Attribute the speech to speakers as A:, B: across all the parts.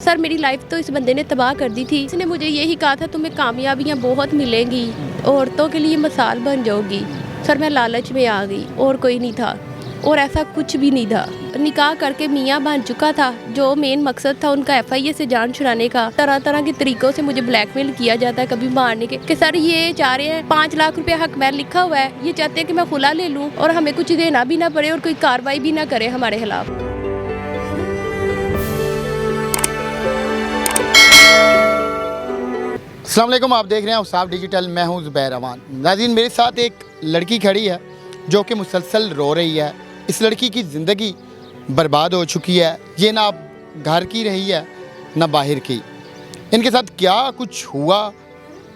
A: Sir मेरी life तो इस बंदे ने तबाह कर दी थी। इसने मुझे यही कहा था तुम्हें कामयाबियाँ बहुत मिलेंगी, औरतों के लिए मिसाल बन जाओगी। सर मैं लालच में आ गई और कोई नहीं था, और ऐसा कुछ भी नहीं था। निकाह करके मियाँ बन चुका था। जो मेन मकसद था उनका FIA से जान छुड़ाने का, तरह तरह के तरीक़ों से मुझे ब्लैकमेल किया जाता है, कभी मारने के कि सर ये चाह रहे हैं 5 लाख रुपए हक मैल लिखा हुआ है, ये चाहते हैं कि मैं खुला ले लूँ और हमें कुछ देना भी ना पड़े और कोई कार्रवाई भी ना करे हमारे खिलाफ।
B: अस्सलाम वालेकुम, आप देख रहे हैं औसाफ डिजिटल। मैं हूं ज़ुबैर अवान। नाज़रीन, मेरे साथ एक लड़की खड़ी है जो कि मुसलसल रो रही है। इस लड़की की ज़िंदगी बर्बाद हो चुकी है। ये ना घर की रही है ना बाहर की। इनके साथ क्या कुछ हुआ,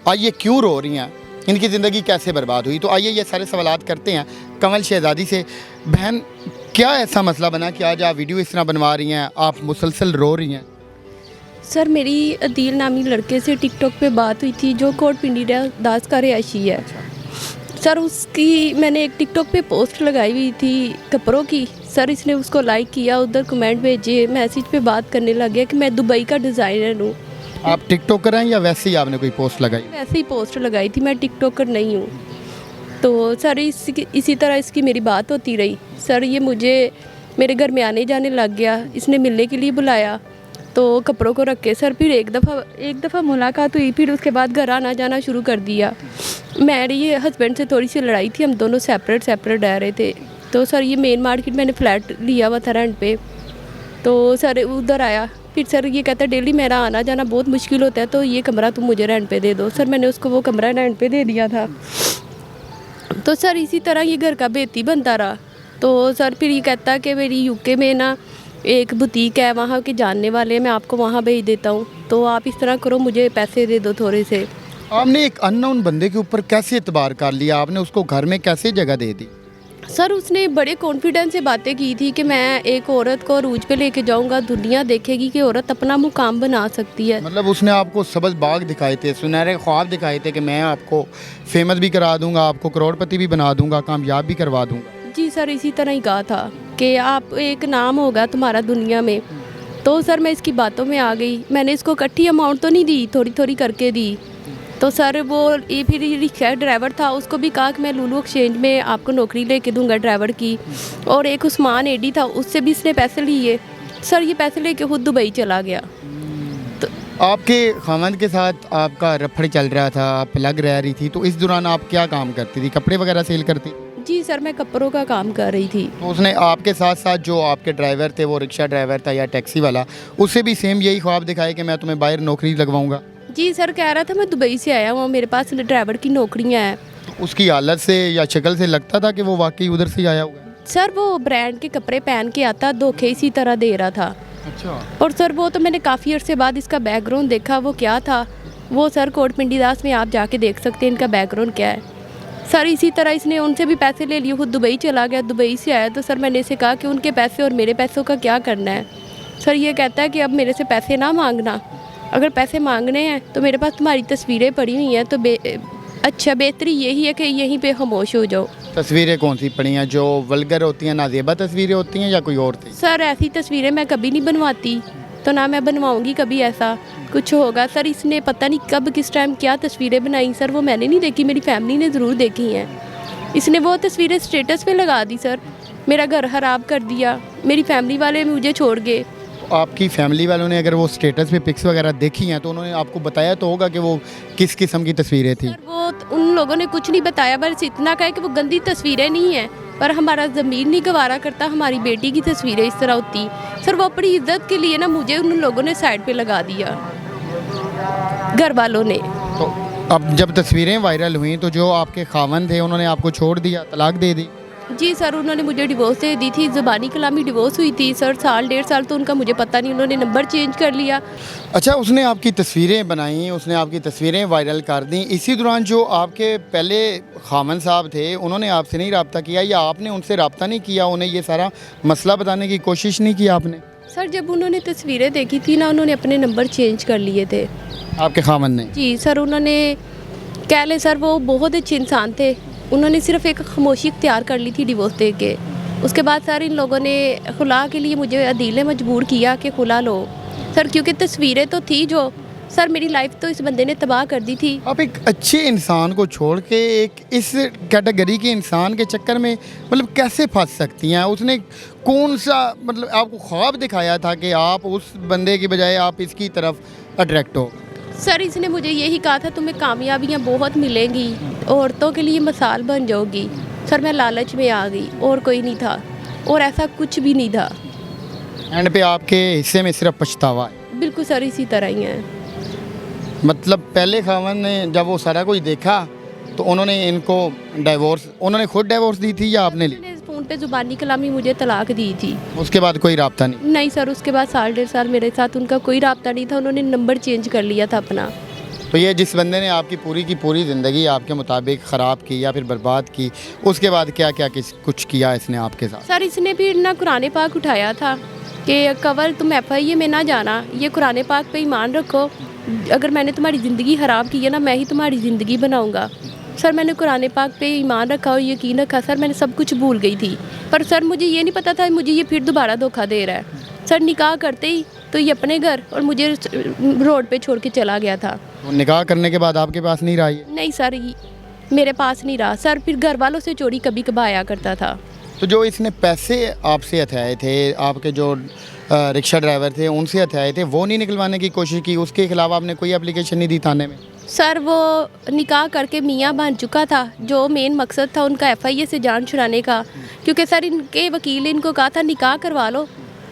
B: आइए क्यों रो रही हैं, इनकी ज़िंदगी कैसे बर्बाद हुई, तो आइए ये सारे सवालात करते हैं कमल शहज़ादी से। बहन, क्या ऐसा मसला बना कि आज आप वीडियो इस तरह बनवा रही हैं, आप मुसलसल रो रही हैं?
A: सर मेरी अदील नामी लड़के से टिकटॉक पे बात हुई थी जो कोट पिंडी दास का रिहायशी है। सर उसकी मैंने एक टिकटॉक पे पोस्ट लगाई हुई थी कपड़ों की। सर इसने उसको लाइक किया, उधर कमेंट भेजे, मैसेज पे बात करने लग गया कि मैं दुबई का डिज़ाइनर हूँ।
B: आप टिकटॉकर हैं या वैसे ही आपने कोई पोस्ट लगाई?
A: वैसे ही पोस्ट लगाई थी, मैं टिकटॉकर नहीं हूँ। तो सर इसी तरह इसकी मेरी बात होती रही। सर ये मुझे मेरे घर में आने जाने लग गया। इसने मिलने के लिए बुलाया तो कपड़ों को रख के सर फिर एक दफ़ा मुलाकात हुई, फिर उसके बाद घर आना जाना शुरू कर दिया। मेरी हस्बैंड से थोड़ी सी लड़ाई थी, हम दोनों सेपरेट रह रहे थे। तो सर ये मेन मार्केट मैंने फ्लैट लिया हुआ था रेंट पे, तो सर उधर आया। फिर सर ये कहता है डेली मेरा आना जाना बहुत मुश्किल होता है, तो ये कमरा तुम मुझे रेंट पे दे दो। सर मैंने उसको वो कमरा रेंट पे दे दिया था। तो सर इसी तरह ये घर का बेती बनता रहा। तो सर फिर ये कहता कि मेरी UK में ना एक बुटीक है, वहाँ के जानने वाले, मैं आपको वहाँ भेज देता हूँ, तो आप इस तरह करो, मुझे पैसे दे दो थोड़े से।
B: आपने एक अननोन बंदे के ऊपर कैसे एतबार कर लिया? आपने उसको घर में कैसे जगह दे दी?
A: सर उसने बड़े कॉन्फिडेंस से बातें की थी कि मैं एक औरत को अरूज पे लेके जाऊंगा, दुनिया देखेगी कि औरत अपना मुकाम बना सकती है।
B: मतलब उसने आपको सब्ज़ बाग दिखाए थे, सुनहरे ख्वाब दिखाए थे कि मैं आपको फेमस भी करा दूंगा, आपको करोड़पति भी बना दूंगा, कामयाब भी करवा दूंगा।
A: जी सर इसी तरह ही कहा था कि आप एक नाम होगा तुम्हारा दुनिया में। तो सर मैं इसकी बातों में आ गई। मैंने इसको इकट्ठी अमाउंट तो नहीं दी, थोड़ी थोड़ी करके दी। तो सर वो ये फिर रिक्शा ड्राइवर था, उसको भी कहा कि मैं लुलु एक्सचेंज में आपको नौकरी लेके दूंगा ड्राइवर की। और एक उस्मान एडी था, उससे भी इसने पैसे लिए। सर ये पैसे लेके खुद दुबई चला गया।
B: तो आपके खामद के साथ आपका रफड़ चल रहा था, आप अलग रह रही थी, तो इस दौरान आप क्या काम करती थी? कपड़े वगैरह सेल करती?
A: जी सर मैं कपड़ों का काम कर रही थी।
B: तो उसने आपके साथ साथ जो आपके ड्राइवर थे, वो रिक्शा ड्राइवर था या टैक्सी वाला, उसे भी सेम यही ख्वाब दिखाए कि मैं तुम्हें बाहर नौकरी लगवाऊंगा?
A: जी सर कह रहा था मैं दुबई से आया हूँ, मेरे पास ड्राइवर की नौकरियाँ हैं।
B: तो उसकी हालत से या शक्ल से लगता था कि वो वाकई उधर से आया हुआ है?
A: सर वो ब्रांड के कपड़े पहन के आता, धोखे इसी तरह दे रहा था।
B: अच्छा।
A: और सर वो तो मैंने काफ़ी अर्से बाद इसका बैकग्राउंड देखा, वो क्या था वो सर कोट पिंडी दास में आप जाके देख सकते हैं इनका बैकग्राउंड क्या है। सर इसी तरह इसने उनसे भी पैसे ले लिए, खुद दुबई चला गया। दुबई से आया तो सर मैंने इसे कहा कि उनके पैसे और मेरे पैसों का क्या करना है। सर ये कहता है कि अब मेरे से पैसे ना मांगना, अगर पैसे मांगने हैं तो मेरे पास तुम्हारी तस्वीरें पड़ी हुई हैं, तो अच्छा बेहतरी यही है कि यहीं पे खामोश हो जाओ।
B: तस्वीरें कौन सी पड़ी हैं? जो वल्गर होती हैं, नाजेबा तस्वीरें होती हैं या कोई और थी?
A: सर ऐसी तस्वीरें मैं कभी नहीं बनवाती, तो ना मैं बनवाऊंगी कभी ऐसा कुछ होगा। सर इसने पता नहीं कब किस टाइम क्या तस्वीरें बनाई सर, वो मैंने नहीं देखी, मेरी फैमिली ने ज़रूर देखी हैं। इसने वो तस्वीरें स्टेटस पे लगा दी सर, मेरा घर ख़राब कर दिया, मेरी फैमिली वाले मुझे छोड़ गए।
B: आपकी फैमिली वालों ने अगर वो स्टेटस पे पिक्स वगैरह देखी हैं तो उन्होंने आपको बताया तो होगा कि वो किस किस्म की तस्वीरें थी?
A: सर वो उन लोगों ने कुछ नहीं बताया, बस इतना कहा कि वो गंदी तस्वीरें नहीं हैं, पर हमारा ज़मीन नहीं गवारा करता हमारी बेटी की तस्वीरें इस तरह होती। सर वो अपनी इज्जत के लिए ना मुझे उन लोगों ने साइड पे लगा दिया, घर वालों ने।
B: तो अब जब तस्वीरें वायरल हुई तो जो आपके खामन थे उन्होंने आपको छोड़ दिया, तलाक दे दी?
A: जी सर उन्होंने मुझे डिवोर्स दे दी थी, ज़बानी कलामी डिवोर्स हुई थी सर, साल 1.5 साल तो उनका मुझे पता नहीं, उन्होंने नंबर चेंज कर लिया।
B: अच्छा, उसने आपकी तस्वीरें बनाई, उसने आपकी तस्वीरें वायरल कर दी। इसी दौरान जो आपके पहले खामन साहब थे उन्होंने आपसे नहीं रब्ता किया या आपने उनसे रब्ता नहीं किया, उन्हें ये सारा मसला बताने की कोशिश नहीं की आपने?
A: सर जब उन्होंने तस्वीरें देखी थी ना, उन्होंने अपने नंबर चेंज कर लिए थे।
B: आपके खामन ने?
A: जी सर उन्होंने कह ले सर वो बहुत अच्छे इंसान थे, उन्होंने सिर्फ एक खामोशी इख्तियार कर ली थी डिवोर्स दे के। उसके बाद सर इन लोगों ने खुला के लिए मुझे अदील ने मजबूर किया कि खुला लो। सर क्योंकि तस्वीरें तो थी जो, सर मेरी लाइफ तो इस बंदे ने तबाह कर दी थी।
B: आप एक अच्छे इंसान को छोड़ के एक इस कैटेगरी के इंसान के चक्कर में मतलब कैसे फंस सकती हैं? उसने कौन सा मतलब आपको ख्वाब दिखाया था कि आप उस बंदे की बजाय आप इसकी तरफ अट्रैक्ट हो?
A: सर इसने मुझे यही कहा था तुम्हें कामयाबियाँ बहुत मिलेंगी, औरतों के लिए मिसाल बन जाओगी। सर मैं लालच में आ गई, और कोई नहीं था, और ऐसा कुछ भी नहीं था।
B: एंड पे आपके हिस्से में सिर्फ पछतावा है।
A: बिल्कुल सर इसी तरह ही है।
B: मतलब पहले खावन ने जब वो सारा कुछ देखा तो उन्होंने इनको डाइवोर्स, उन्होंने खुद डाइवोर्स दी थी या आपने ली?
A: मैंने फ़ोन पे ज़ुबानी कलामी मुझे तलाक दी थी।
B: उसके बाद कोई राब्ता नहीं?
A: नहीं सर, उसके बाद साल 1.5 साल मेरे साथ उनका कोई राब्ता नहीं था, उन्होंने नंबर चेंज कर लिया था अपना।
B: तो ये जिस बंदे ने आपकी पूरी की पूरी ज़िंदगी आपके मुताबिक ख़राब की या फिर बर्बाद की, उसके बाद क्या क्या कुछ किया इसने आपके साथ?
A: सर इसने भी ना कुरान पाक उठाया था कि कवल तुम FIA में ना जाना, ये कुरान पाक पे ईमान रखो, अगर मैंने तुम्हारी ज़िंदगी ख़राब की है ना, मैं ही तुम्हारी ज़िंदगी बनाऊंगा। सर मैंने कुरान पाक पे ईमान रखा और यकीन रखा। सर मैंने सब कुछ भूल गई थी, पर सर मुझे ये नहीं पता था मुझे ये फिर दोबारा धोखा दे रहा है। सर निकाह करते ही तो ये अपने घर और मुझे रोड पे छोड़ के चला गया था।
B: वो निकाह करने के बाद आपके पास नहीं रहा ये?
A: नहीं सर, मेरे पास नहीं रहा सर, फिर घर वालों से चोरी कभी कभार आया करता था।
B: तो जो इसने पैसे आपसे हथियाए थे, आपके जो रिक्शा ड्राइवर थे उनसे हथियाए थे, वो नहीं निकलवाने की कोशिश की? उसके खिलाफ आपने कोई एप्लीकेशन नहीं दी थाने में?
A: सर वो निकाह करके मियाँ बन चुका था, जो मेन मकसद था उनका FIA से जान छुड़ाने का, क्योंकि सर इनके वकील ने इनको कहा था निकाह करवा लो।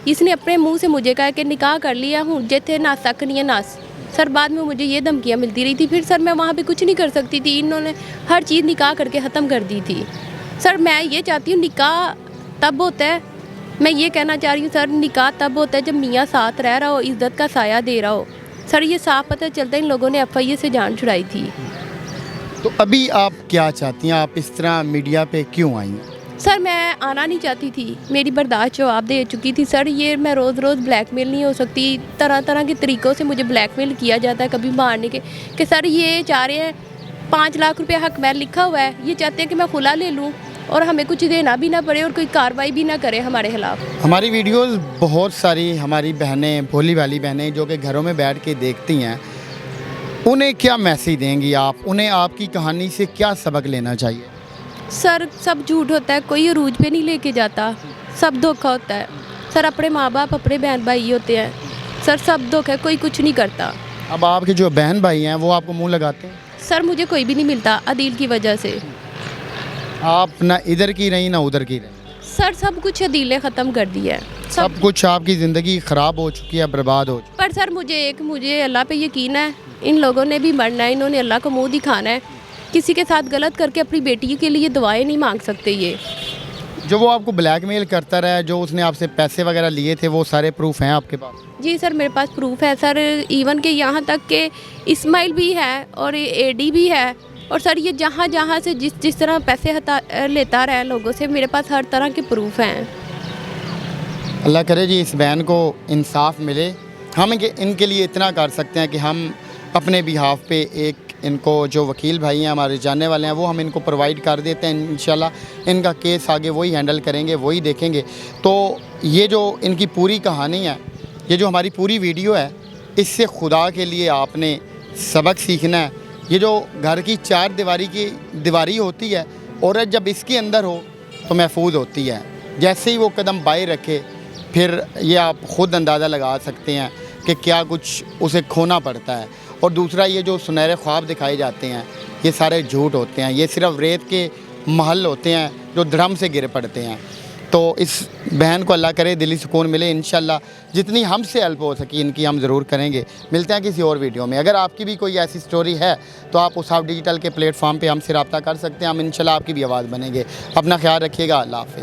A: इसने अपने मुंह से मुझे कहा कि निकाह कर लिया हूँ, जे थे नास तक नहीं है नास। सर बाद में मुझे ये धमकियाँ मिलती रही थी, फिर सर मैं वहाँ पे कुछ नहीं कर सकती थी, इन्होंने हर चीज़ निकाह करके ख़त्म कर दी थी। सर मैं ये चाहती हूँ निकाह तब होता है, मैं ये कहना चाह रही हूँ सर, निकाह तब होता है जब मियाँ साथ रह रहा हो, इज़्ज़त का साया दे रहा हो। सर ये साफ पता चलता है इन लोगों ने FIA से जान छुड़ाई थी।
B: तो अभी आप क्या चाहती हैं? आप इस तरह मीडिया पे क्यों आई हैं?
A: सर मैं आना नहीं चाहती थी, मेरी बर्दाश्त जवाब दे चुकी थी। सर ये मैं रोज़ रोज़ ब्लैकमेल नहीं हो सकती, तरह तरह के तरीक़ों से मुझे ब्लैकमेल किया जाता है, कभी मारने के कि सर ये चाह रहे हैं 5 लाख रुपये हक मैल लिखा हुआ है, ये चाहते हैं कि मैं खुला ले लूँ और हमें कुछ देना भी ना पड़े और कोई कार्रवाई भी ना करे हमारे खिलाफ।
B: हमारी वीडियोस बहुत सारी हमारी बहनें, भोली भाली बहनें जो कि घरों में बैठ के देखती हैं, उन्हें क्या मैसेज देंगी आप? उन्हें आपकी कहानी से क्या सबक लेना चाहिए?
A: सर सब झूठ होता है, कोई अरूज पे नहीं लेके जाता, सब धोखा होता है। सर अपने माँ बाप अपने बहन भाई होते हैं, सर सब धोखा है, कोई कुछ नहीं करता।
B: अब आपके जो बहन भाई हैं वो आपको मुंह लगाते हैं?
A: सर मुझे कोई भी नहीं मिलता अदील की वजह से।
B: आप ना इधर की रही ना उधर की रही?
A: सर सब कुछ अदील ने ख़त्म कर दिया है,
B: सब कुछ आपकी ज़िंदगी ख़राब हो चुकी है, बर्बाद हो चुकी
A: पर सर मुझे अल्लाह पे यकीन है, इन लोगों ने भी मरना है, इन्होंने अल्लाह को मुंह दिखाना है। किसी के साथ गलत करके अपनी बेटी के लिए दुआएं नहीं मांग सकते ये।
B: है। जो वो आपको ब्लैकमेल करता रहा है, जो उसने आपसे पैसे वगैरह लिए थे, वो सारे प्रूफ हैं आपके पास?
A: जी सर मेरे पास प्रूफ है सर, इवन के यहाँ तक के इस्माइल भी है और AD भी है, और सर ये जहाँ जहाँ से जिस तरह पैसे लेता रहा है लोगों से, मेरे पास हर तरह के प्रूफ हैं।
B: अल्लाह करे जी इस बहन को इंसाफ मिले। हम इनके लिए इतना कर सकते हैं कि हम अपने बिहाफ पे एक इनको जो वकील भाई हैं हमारे जानने वाले हैं, वो हम इनको प्रोवाइड कर देते हैं। इंशाल्लाह इनका केस आगे वही हैंडल करेंगे, वही देखेंगे। तो ये जो इनकी पूरी कहानी है, ये जो हमारी पूरी वीडियो है, इससे खुदा के लिए आपने सबक सीखना है। ये जो घर की 4 दीवारी की दीवारी होती है, औरत जब इसके अंदर हो तो महफूज होती है। जैसे ही वो कदम बाहर रखे, फिर ये आप ख़ुद अंदाज़ा लगा सकते हैं कि क्या कुछ उसे खोना पड़ता है। और दूसरा, ये जो सुनहरे ख्वाब दिखाए जाते हैं, ये सारे झूठ होते हैं। ये सिर्फ रेत के महल होते हैं जो धड़म से गिर पड़ते हैं। तो इस बहन को अल्लाह करे दिली सुकून मिले। इंशाल्लाह जितनी हमसे हेल्प हो सकी इनकी हम ज़रूर करेंगे। मिलते हैं किसी और वीडियो में। अगर आपकी भी कोई ऐसी स्टोरी है तो आप उसाफ डिजिटल के प्लेटफॉर्म पे हमसे रब्ता कर सकते हैं। हम इंशाल्लाह आपकी भी आवाज़ बनेंगे। अपना ख्याल रखिएगा। अल्लाह हाफ़िज़।